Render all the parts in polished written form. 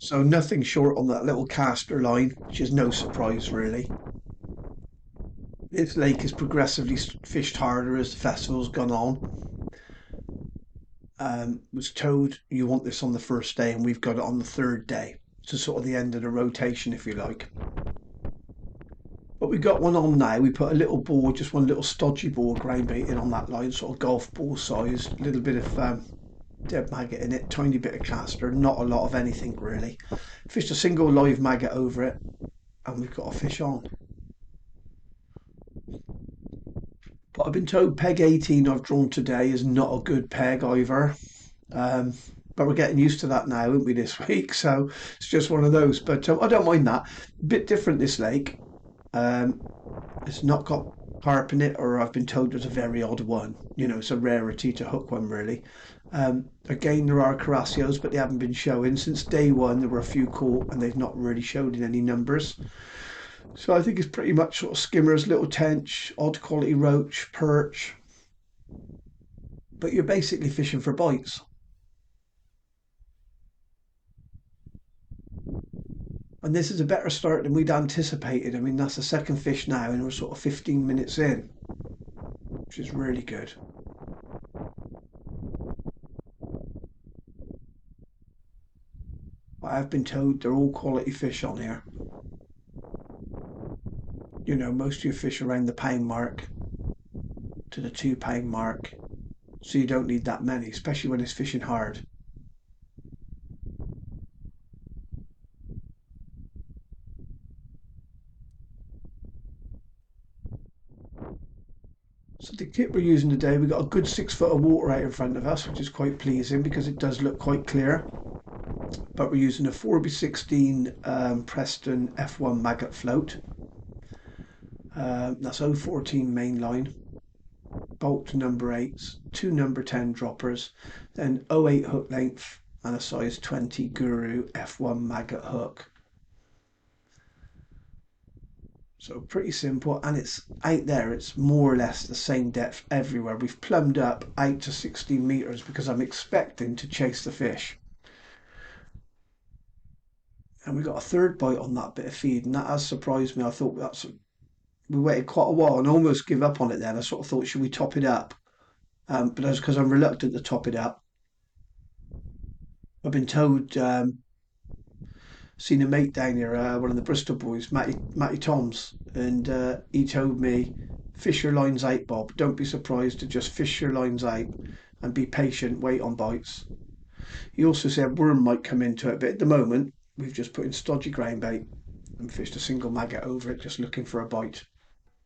So nothing short on that little caster line, which is no surprise really. This lake is progressively fished harder as the festival's gone on. Was told you want this on the first day, and we've got it on the third day. So sort of the end of the rotation, if you like. But we got one on now. We put a little ball, just one little stodgy ball, ground baiting on that line, sort of golf ball size. A little bit of dead maggot in it, tiny bit of caster, not a lot of anything really. Fished a single live maggot over it, and we've got a fish on. But I've been told peg 18 I've drawn today is not a good peg either. Um, but we're getting used to that now, aren't we, this week? So it's just one of those. But I don't mind that. A bit different this lake. Um, it's not got carp in it, or I've been told there's a very odd one. You know, it's a rarity to hook one, really. Again, there are carassios, but they haven't been showing. Since day one, there were a few caught, and they've not really showed in any numbers. So I think it's pretty much sort of skimmers, little tench, odd quality roach, perch. But you're basically fishing for bites. And this is a better start than we'd anticipated. I mean, that's the second fish now, and we're sort of 15 minutes in, which is really good. I have been told they're all quality fish on here. You know, most of your fish around the pound mark to the £2 mark, so you don't need that many, especially when it's fishing hard. So the kit we're using today, we've got a good 6 foot of water out in front of us, which is quite pleasing because it does look quite clear. But we're using a 4x16 Preston F1 maggot float. That's 014 main line, bolt number 8s, two number 10 droppers, then 08 hook length, and a size 20 Guru F1 maggot hook. So pretty simple, and it's out there, it's more or less the same depth everywhere. We've plumbed up out to 16 meters because I'm expecting to chase the fish. And we got a third bite on that bit of feed, and that has surprised me. I thought we waited quite a while and almost give up on it then. I sort of thought, should we top it up? But that's because I'm reluctant to top it up. I've been told, seen a mate down here, one of the Bristol boys, Matty Toms, and he told me, fish your lines out, Bob. Don't be surprised to just fish your lines out and be patient, wait on bites. He also said worm might come into it, but at the moment, we've just put in stodgy ground bait and fished a single maggot over it, just looking for a bite.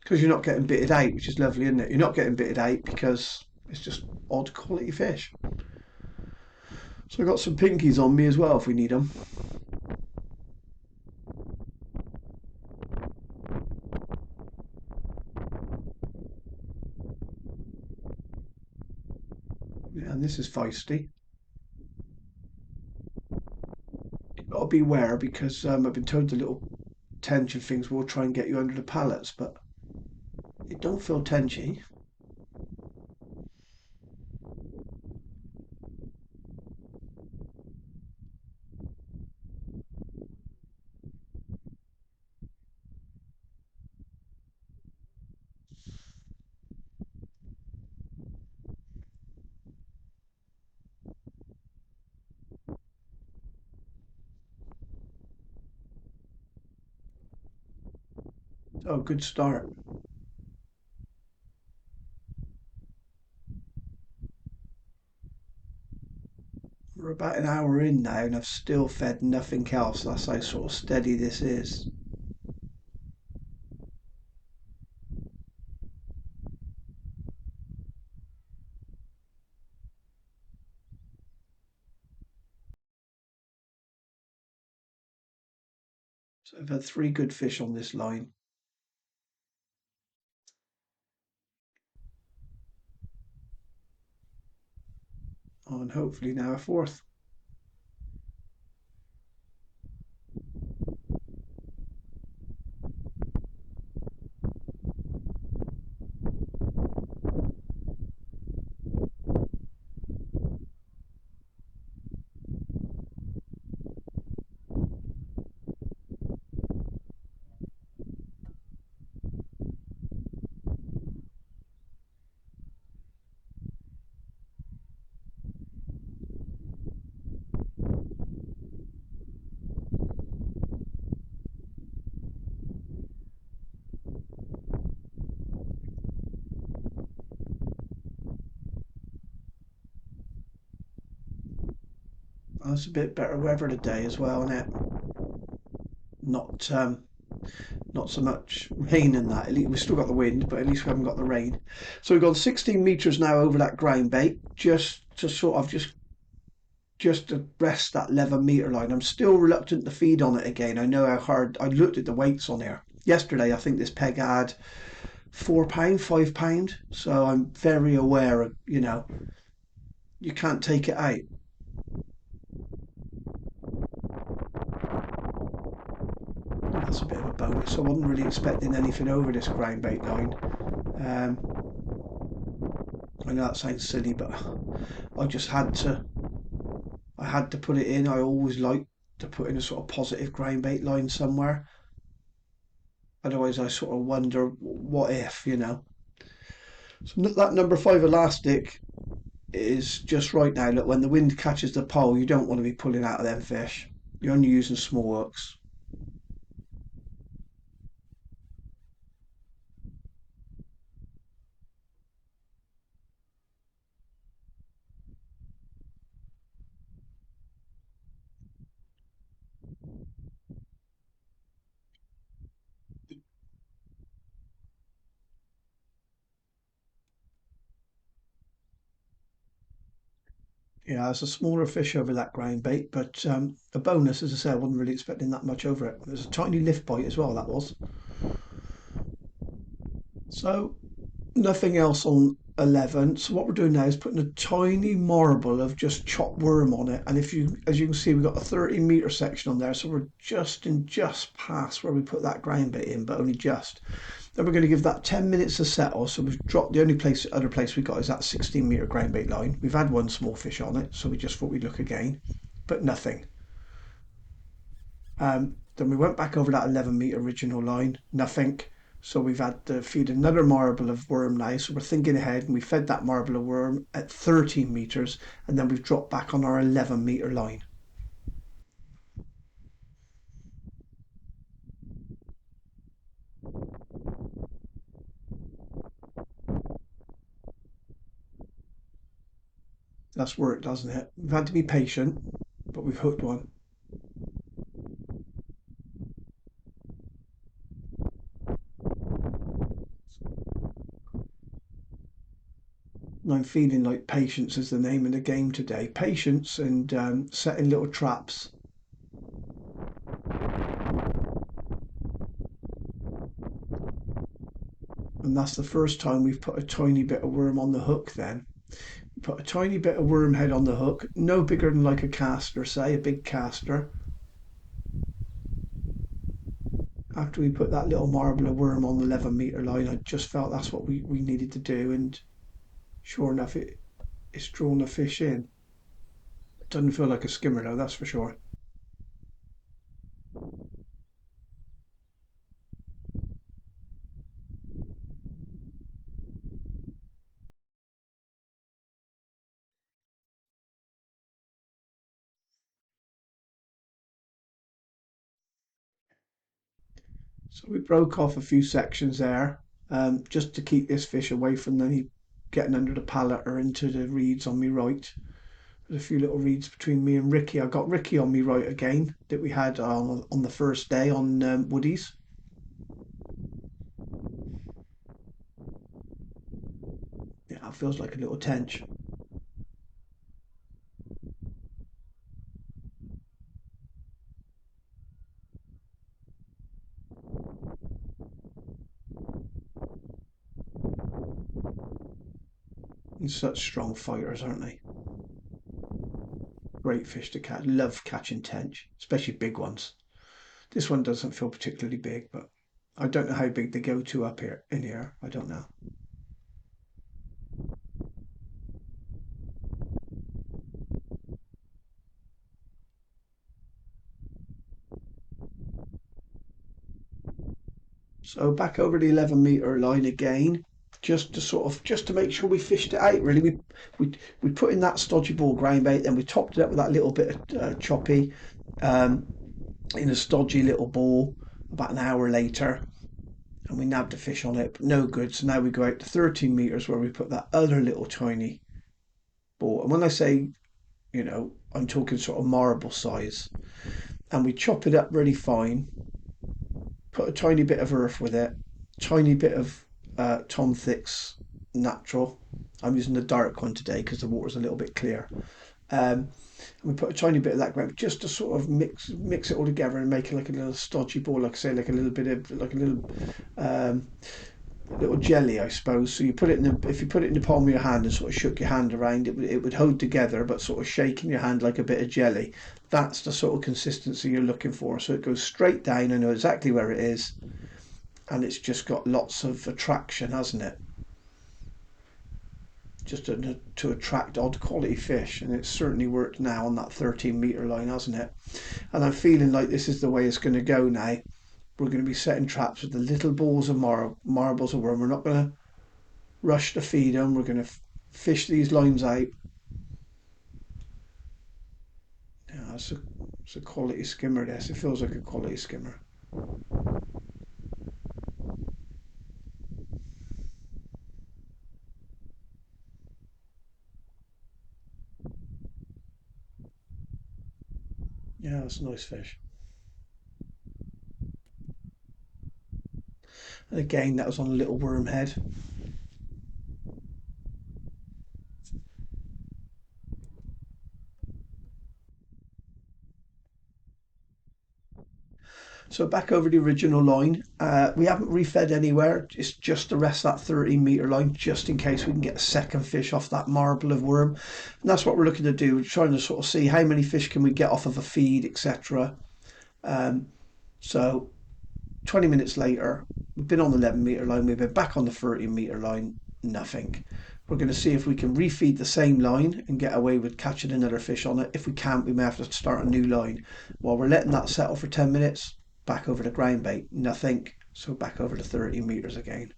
Because you're not getting bitted out, which is lovely, isn't it? You're not getting bitted out because it's just odd quality fish. So I've got some pinkies on me as well if we need them. Yeah, and this is feisty. You've got to beware because I've been told the little tension things will try and get you under the pallets, but it don't feel tenchy. Oh, good start. We're about an hour in now and I've still fed nothing else. That's how sort of steady this is. So I've had three good fish on this line. Oh, and hopefully now a fourth. It's a bit better weather today as well, isn't it? Not not so much rain in that. At least we've still got the wind, but at least we haven't got the rain. So we've gone 16 meters now over that ground bait, just to sort of just to rest that 11-meter line. I'm still reluctant to feed on it again. I know how hard. I looked at the weights on there yesterday. I think this peg had £4, £5. So I'm very aware of, you can't take it out. And that's a bit of a bonus. I wasn't really expecting anything over this ground bait line. Um, I know that sounds silly, but I just had to. I had to put it in. I always like to put in a sort of positive ground bait line somewhere. Otherwise, I sort of wonder what if. So that number five elastic is just right now. Look, when the wind catches the pole, you don't want to be pulling out of them fish. You're only using small hooks. Yeah, it's a smaller fish over that ground bait, but a bonus, as I say, I wasn't really expecting that much over it. There's a tiny lift bite as well, that was. So nothing else on 11. So what we're doing now is putting a tiny marble of just chopped worm on it. And as you can see, we've got a 30-meter section on there. So we're just past where we put that ground bait in, but only just. Then we're going to give that 10 minutes to settle. So we've dropped the only other place we got is that 16-meter ground bait line. We've had one small fish on it, so we just thought we'd look again, but nothing. Then we went back over that 11-meter original line, nothing. So we've had to feed another marble of worm now. So we're thinking ahead, and we fed that marble of worm at 13 meters, and then we've dropped back on our 11-meter line. That's worked, doesn't it? We've had to be patient, but we've hooked one. And I'm feeling like patience is the name of the game today. Patience and setting little traps. And that's the first time we've put a tiny bit of worm on the hook then. Put a tiny bit of worm head on the hook, no bigger than like a caster, say, a big caster. After we put that little marble of worm on the 11-meter line, I just felt that's what we needed to do. And sure enough, it's drawn the fish in. It doesn't feel like a skimmer though, that's for sure. So we broke off a few sections there, just to keep this fish away from any getting under the pallet or into the reeds on me right. There's a few little reeds between me and Ricky. I got Ricky on me right again that we had on the first day on Woodies. Yeah, it feels like a little tench. And such strong fighters, aren't they? Great fish to catch. Love catching tench, especially big ones. This one doesn't feel particularly big, but I don't know how big they go to up here in here. I don't know. So back over the 11-meter line again, just to make sure we fished it out. Really, we we put in that stodgy ball ground bait, then we topped it up with that little bit of choppy um, in a stodgy little ball. About an hour later, and we nabbed a fish on it, but no good. So now we go out to 13 meters where we put that other little tiny ball. And when I say I'm talking sort of marble size, and we chop it up really fine, put a tiny bit of earth with it, tiny bit of Tom Thick's natural. I'm using the dark one today because the water's a little bit clear. And we put a tiny bit of that ground just to sort of mix it all together and make it like a little stodgy ball, like I say, like a little bit of like a um, little jelly, I suppose. So you put it in if you put it in the palm of your hand and sort of shook your hand around, it would hold together, but sort of shake in your hand like a bit of jelly. That's the sort of consistency you're looking for. So it goes straight down. I know exactly where it is, and it's just got lots of attraction, hasn't it? Just to attract odd quality fish, and it's certainly worked now on that 13-meter line, hasn't it? And I'm feeling like this is the way it's going to go now. We're going to be setting traps with the little balls of marbles of worm. We're not going to rush to feed them. We're going to fish these lines out. Yeah, it's a quality skimmer. This, it feels like a quality skimmer. Yeah, it's a nice fish. And again, that was on a little worm head. So back over the original line. We haven't refed anywhere. It's just the rest of that 13-meter line, just in case we can get a second fish off that marble of worm. And that's what we're looking to do. We're trying to sort of see how many fish can we get off of a feed, etc. Um, so 20 minutes later, we've been on the 11-meter line. We've been back on the 13-meter line. Nothing. We're going to see if we can refeed the same line and get away with catching another fish on it. If we can't, we may have to start a new line. While we're letting that settle for 10 minutes, back over the ground bait, nothing. So back over to 30 meters again.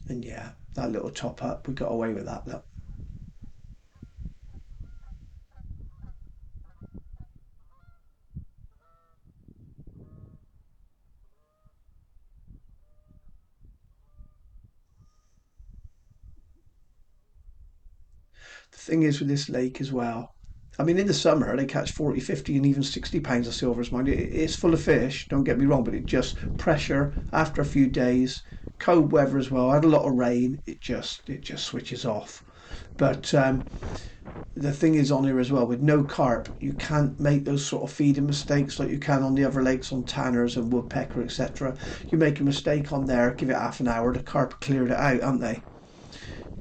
And yeah, that little top up, we got away with that. Look. The thing is with this lake as well, I mean, in the summer they catch 40, 50, and even 60 pounds of silver as mine. It's full of fish, don't get me wrong, but it just pressure after a few days, cold weather as well. Had a lot of rain. It just switches off. But the thing is on here as well with no carp, you can't make those sort of feeding mistakes like you can on the other lakes on Tanners and Woodpecker, etc. You make a mistake on there, give it half an hour, the carp cleared it out, aren't they?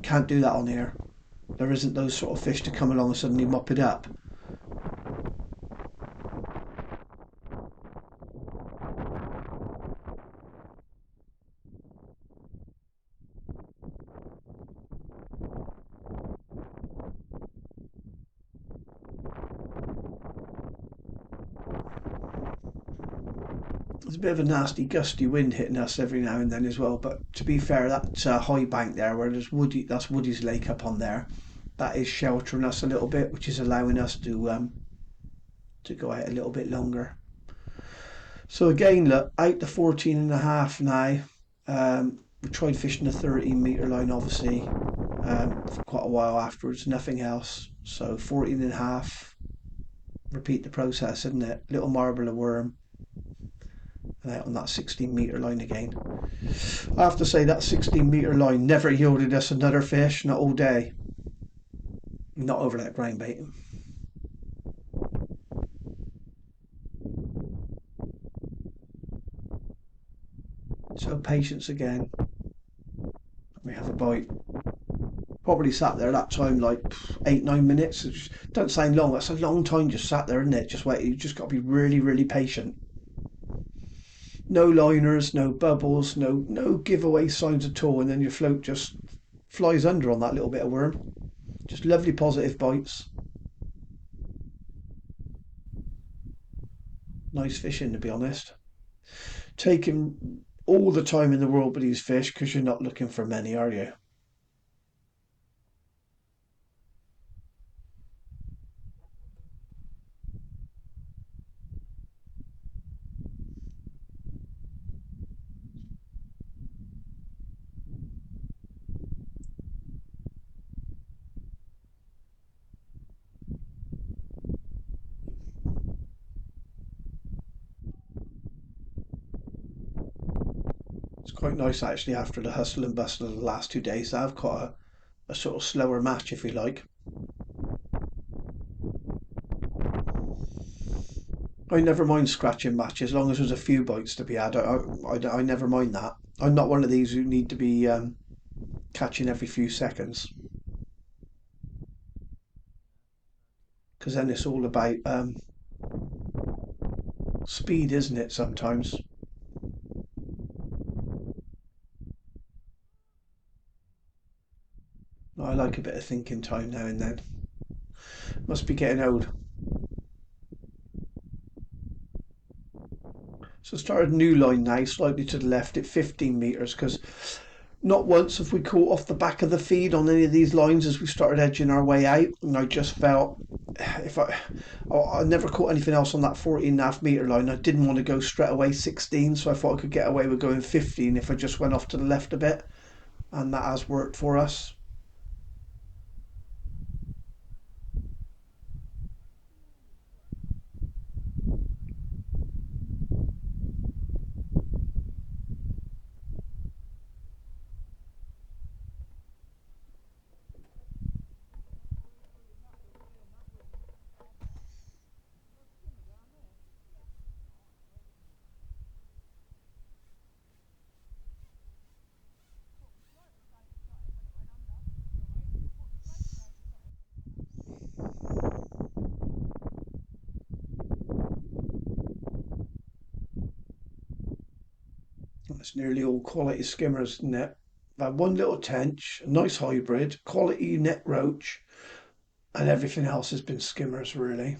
Can't do that on here. There isn't those sort of fish to come along and suddenly mop it up. There's a bit of a nasty gusty wind hitting us every now and then as well. But to be fair, that high bank there, where there's Woody, that's Woody's Lake up on there. That is sheltering us a little bit, which is allowing us to go out a little bit longer. So again, look, out to 14 and a half now. We tried fishing the 13-meter line, obviously, for quite a while afterwards. Nothing else. So 14 and a half. Repeat the process, isn't it? Little marble of worm, and out on that 16-meter line again. I have to say that 16-meter line never yielded us another fish, not all day. Not over that ground bait. So patience again. We have a bite. Probably sat there that time like 8, 9 minutes. It don't sound long. That's a long time just sat there, isn't it? Just wait. You just got to be really, really patient. No liners, no bubbles, no giveaway signs at all, and then your float just flies under on that little bit of worm. Just lovely positive bites. Nice fishing, to be honest. Taking all the time in the world with these fish because you're not looking for many, are you? quite nice actually after the hustle and bustle of the last 2 days. I've got a sort of slower match, if you like. I never mind scratching matches as long as there's a few bites to be had. I never mind that. I'm not one of these who need to be catching every few seconds because then it's all about speed, isn't it? Sometimes I like a bit of thinking time now and then. Must be getting old. So I started a new line now, slightly to the left at 15 metres because not once have we caught off the back of the feed on any of these lines as we started edging our way out, and I just felt if I never caught anything else on that 14.5 metre line. I didn't want to go straight away 16, so I thought I could get away with going 15 if I just went off to the left a bit, and that has worked for us. It's nearly all quality skimmers, net. I've had one little tench, a nice hybrid, quality net roach, and everything else has been skimmers really.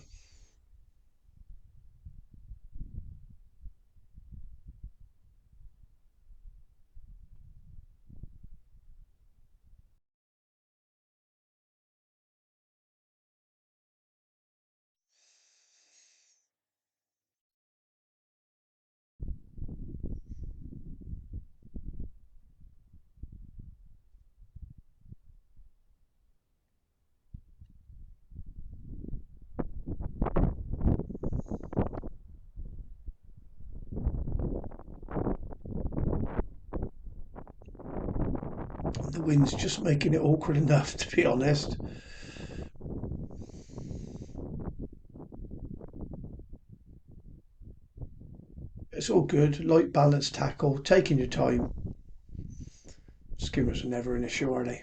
The wind's just making it awkward enough, to be honest. It's all good. Light balanced tackle, taking your time. Skimmers are never an issue, are they?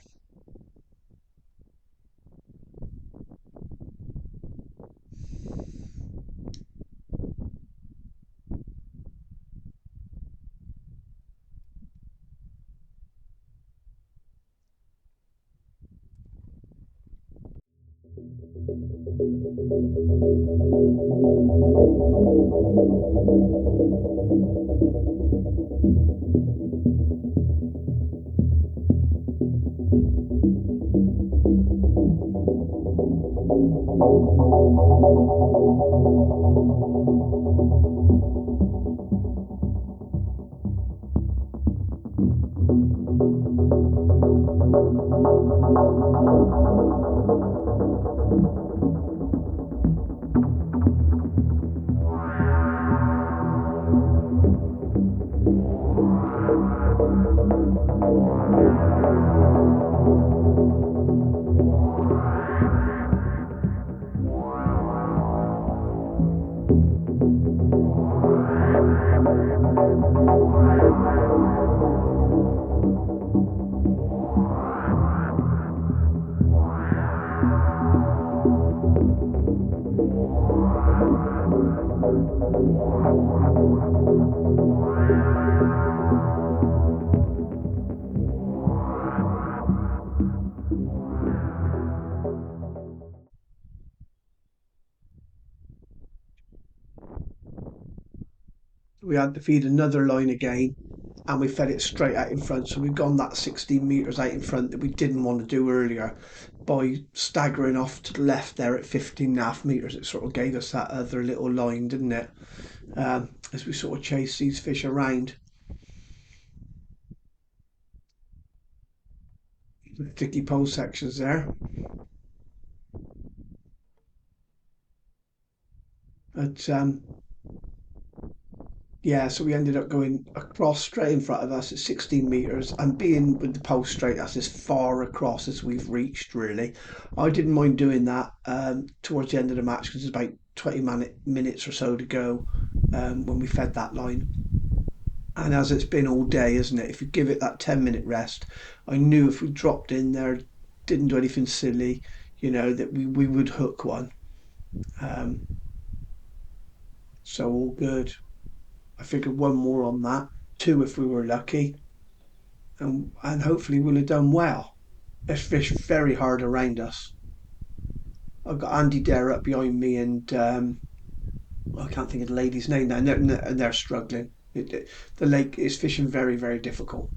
We had to feed another line again, and we fed it straight out in front. So we've gone that 16 metres out in front that we didn't want to do earlier by staggering off to the left there at 15.5 metres. It sort of gave us that other little line, didn't it? As we sort of chase these fish around the thicky pole sections there. But Yeah, so we ended up going across straight in front of us at 16 metres and being with the post straight, that's as far across as we've reached, really. I didn't mind doing that towards the end of the match because there's about 20 minutes or so to go when we fed that line. And as it's been all day, isn't it? If you give it that 10-minute rest, I knew if we dropped in there, didn't do anything silly, that we would hook one. Um, so all good. I figured one more on that, two if we were lucky, and hopefully we'll have done well. There's fish very hard around us. I've got Andy Dare up behind me, and I can't think of the lady's name now, and they're struggling. The lake is fishing very, very difficult.